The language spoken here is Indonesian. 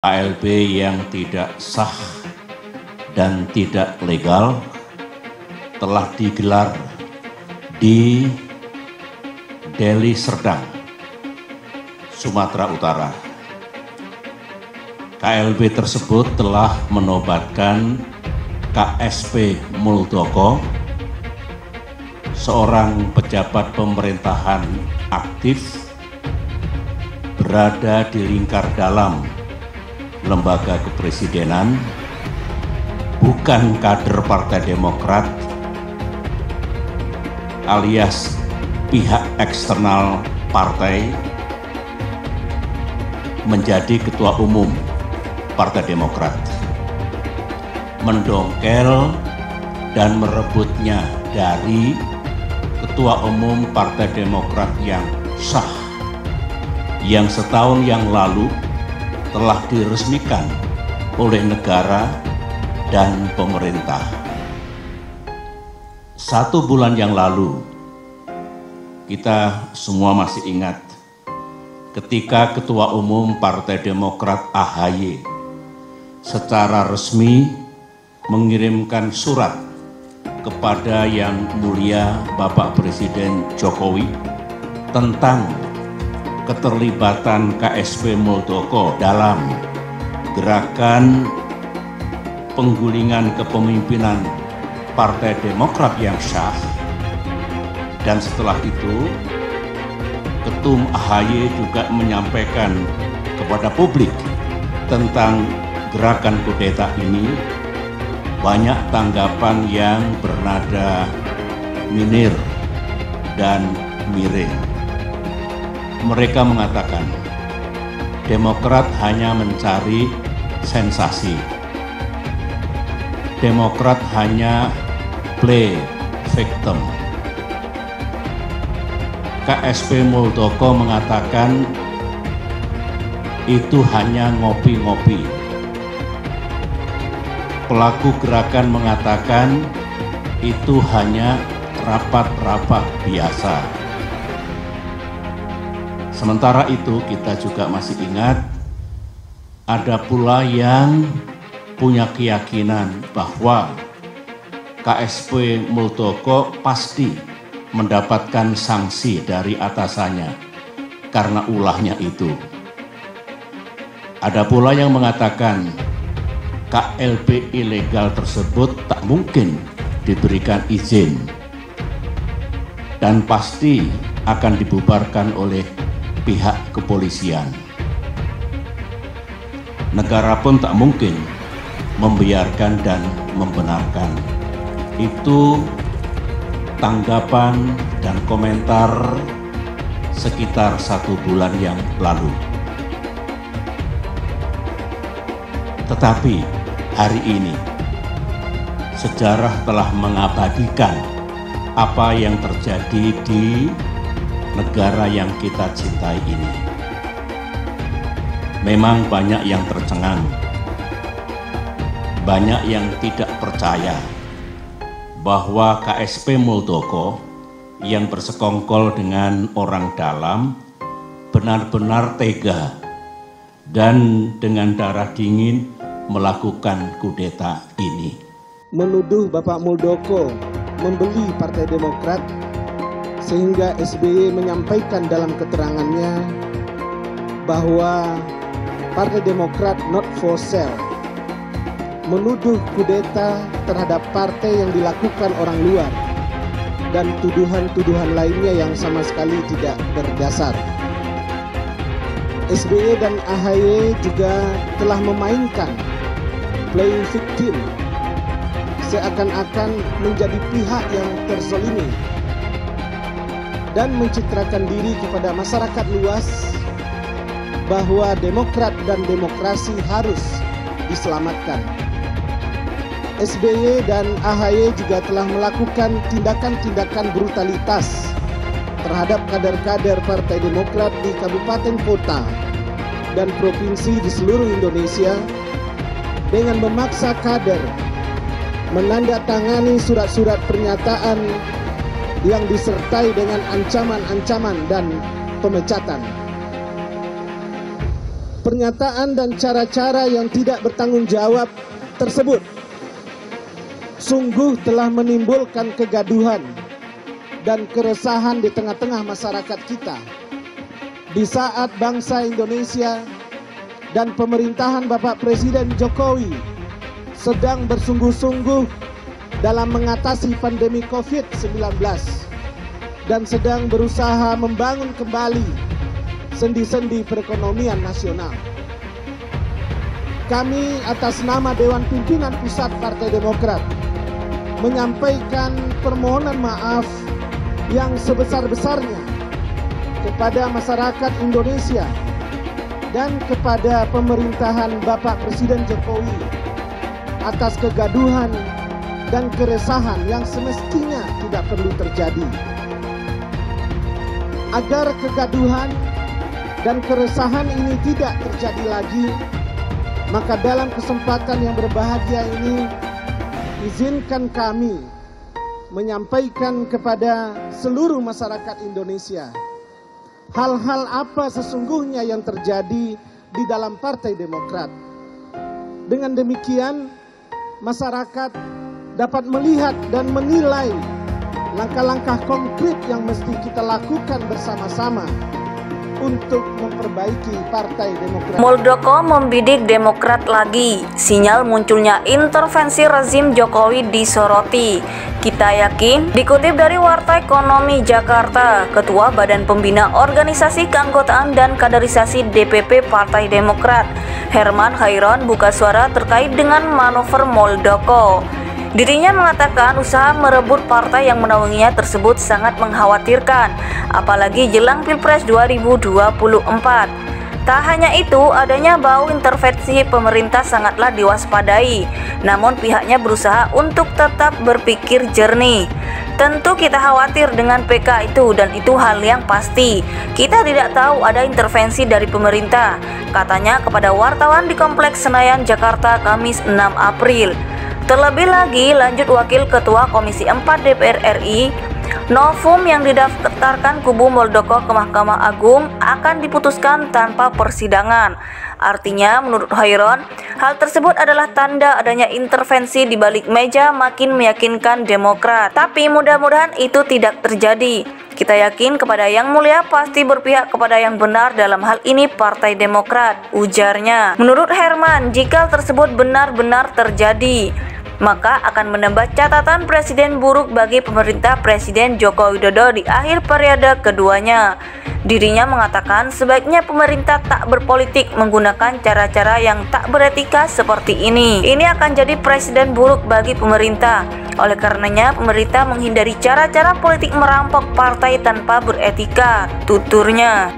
KLB yang tidak sah dan tidak legal telah digelar di Deli Serdang, Sumatera Utara. KLB tersebut telah menobatkan KSP Muldoko, seorang pejabat pemerintahan aktif berada di lingkar dalam lembaga kepresidenan, bukan kader Partai Demokrat alias pihak eksternal partai, menjadi ketua umum Partai Demokrat, mendongkel dan merebutnya dari ketua umum Partai Demokrat yang sah, yang setahun yang lalu telah diresmikan oleh negara dan pemerintah. 1 bulan yang lalu, kita semua masih ingat ketika Ketua Umum Partai Demokrat AHY secara resmi mengirimkan surat kepada Yang Mulia Bapak Presiden Jokowi tentang keterlibatan KSP Muldoko dalam gerakan penggulingan kepemimpinan Partai Demokrat yang sah. Dan setelah itu, Ketum AHY juga menyampaikan kepada publik tentang gerakan kudeta ini. Banyak tanggapan yang bernada nyinir dan miring. Mereka mengatakan Demokrat hanya mencari sensasi. Demokrat hanya play victim. KSP Muldoko mengatakan itu hanya ngopi-ngopi. Pelaku gerakan mengatakan itu hanya rapat-rapat biasa. Sementara itu kita juga masih ingat ada pula yang punya keyakinan bahwa KSP Muldoko pasti mendapatkan sanksi dari atasannya karena ulahnya itu. Ada pula yang mengatakan KLB ilegal tersebut tak mungkin diberikan izin dan pasti akan dibubarkan oleh pihak kepolisian. Negara pun tak mungkin membiarkan dan membenarkan. Itu tanggapan dan komentar sekitar 1 bulan yang lalu. Tetapi hari ini sejarah telah mengabadikan apa yang terjadi di negara yang kita cintai ini. Memang banyak yang tercengang, banyak yang tidak percaya bahwa KSP Muldoko yang bersekongkol dengan orang dalam benar-benar tega dan dengan darah dingin melakukan kudeta ini. Menuduh Bapak Muldoko membeli Partai Demokrat, sehingga SBY menyampaikan dalam keterangannya bahwa Partai Demokrat not for sale. Menuduh kudeta terhadap partai yang dilakukan orang luar dan tuduhan-tuduhan lainnya yang sama sekali tidak berdasar. SBY dan AHY juga telah memainkan playing victim, seakan-akan menjadi pihak yang terzolimi dan mencitrakan diri kepada masyarakat luas bahwa Demokrat dan demokrasi harus diselamatkan. SBY dan AHY juga telah melakukan tindakan-tindakan brutalitas terhadap kader-kader Partai Demokrat di kabupaten kota dan provinsi di seluruh Indonesia dengan memaksa kader menandatangani surat-surat pernyataan yang disertai dengan ancaman-ancaman dan pemecatan. pernyataan dan cara-cara yang tidak bertanggung jawab tersebut sungguh telah menimbulkan kegaduhan dan keresahan di tengah-tengah masyarakat kita. Di saat bangsa Indonesia dan pemerintahan Bapak Presiden Jokowi sedang bersungguh-sungguh dalam mengatasi pandemi COVID-19 dan sedang berusaha membangun kembali sendi-sendi perekonomian nasional. Kami atas nama Dewan Pimpinan Pusat Partai Demokrat menyampaikan permohonan maaf yang sebesar-besarnya kepada masyarakat Indonesia dan kepada pemerintahan Bapak Presiden Jokowi atas kegaduhan dan keresahan yang semestinya tidak perlu terjadi. Agar kegaduhan dan keresahan ini tidak terjadi lagi, maka dalam kesempatan yang berbahagia ini, izinkan kami menyampaikan kepada seluruh masyarakat Indonesia hal-hal apa sesungguhnya yang terjadi di dalam Partai Demokrat. Dengan demikian, masyarakat dapat melihat dan menilai langkah-langkah konkret yang mesti kita lakukan bersama-sama untuk memperbaiki Partai Demokrat. Muldoko membidik Demokrat lagi. Sinyal munculnya intervensi rezim Jokowi disoroti. Kita yakin, dikutip dari Warta Ekonomi Jakarta, Ketua Badan Pembina Organisasi Keanggotaan dan Kaderisasi DPP Partai Demokrat, Herman Khairon buka suara terkait dengan manuver Muldoko. Dirinya mengatakan usaha merebut partai yang menaunginya tersebut sangat mengkhawatirkan, apalagi jelang Pilpres 2024. Tak hanya itu, adanya bau intervensi pemerintah sangatlah diwaspadai, namun pihaknya berusaha untuk tetap berpikir jernih. Tentu kita khawatir dengan PK itu, dan itu hal yang pasti. Kita tidak tahu ada intervensi dari pemerintah, katanya kepada wartawan di Kompleks Senayan, Jakarta, Kamis 6 April. Terlebih lagi, lanjut Wakil Ketua Komisi 4 DPR RI, novum yang didaftarkan kubu Muldoko ke Mahkamah Agung akan diputuskan tanpa persidangan. Artinya, menurut Khairon, hal tersebut adalah tanda adanya intervensi di balik meja makin meyakinkan Demokrat. Tapi mudah-mudahan itu tidak terjadi. Kita yakin kepada Yang Mulia pasti berpihak kepada yang benar, dalam hal ini Partai Demokrat, ujarnya. Menurut Herman, jika tersebut benar-benar terjadi, maka akan menambah catatan presiden buruk bagi pemerintah Presiden Joko Widodo di akhir periode keduanya. Dirinya mengatakan sebaiknya pemerintah tak berpolitik menggunakan cara-cara yang tak beretika seperti ini. Ini akan jadi presiden buruk bagi pemerintah. Oleh karenanya, pemerintah menghindari cara-cara politik merampok partai tanpa beretika, tuturnya.